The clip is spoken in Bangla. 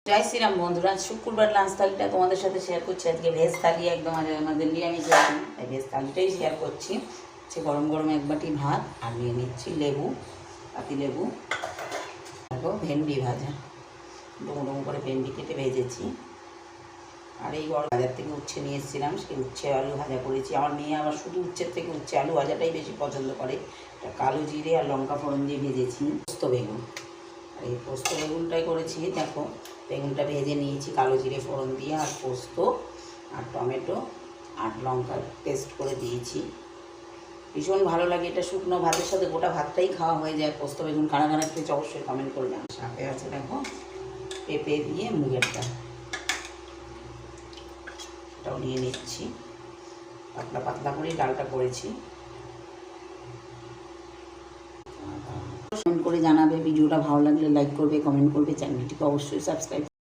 জয় শ্রীরাম বন্ধুরা, শুক্রবার লাঞ্চ থালিটা তোমাদের সাথে শেয়ার করছি। আজকে ভেজ থালি, একদম আমাদের নিরামিষ আছে, তাই ভেজ থালিটাই শেয়ার করছি। হচ্ছে গরম গরম এক বাটি ভাত, আর নিয়ে নিচ্ছি লেবু, পাতি লেবু। দেখো ভেন্ডি ভাজা, ডুমো ডুমো করে ভেন্ডি কেটে ভেজেছি। আর এই গরম বাজার থেকে উচ্ছে নিয়ে এসেছিলাম, সেই উচ্ছে আলু ভাজা করেছি। আমার মেয়ে আবার শুধু উচ্ছের থেকে উচ্ছে আলু ভাজাটাই বেশি পছন্দ করে। এটা কালো জিরে আর লঙ্কা ফোড়ন দিয়ে ভেজেছি। পোস্ত বেগুন, আর এই পোস্ত বেগুনটাই করেছি। দেখো বেগুনটা ভেজে নিয়েছি কালো জিরে ফোড়ন দিয়ে, আর পোস্ত আর টমেটো আর লঙ্কার পেস্ট করে দিয়েছি। ভীষণ ভালো লাগে এটা, শুকনো ভাতের সাথে গোটা ভাতটাই খাওয়া হয়ে যায়। পোস্ত বেগুন কারা কারা খেয়েছে অবশ্যই কমেন্ট করে জানান। সাথে আছে দেখো পেঁপে দিয়ে মুগের ডাল, এটাও নিয়ে নিচ্ছি। পাতলা পাতলা করেই ডালটা করেছি। কমেন্ট করে জানাবে, ভিডিওটা ভালো লাগলে লাইক করবে, কমেন্ট করবে, চ্যানেলটিকে অবশ্যই সাবস্ক্রাইব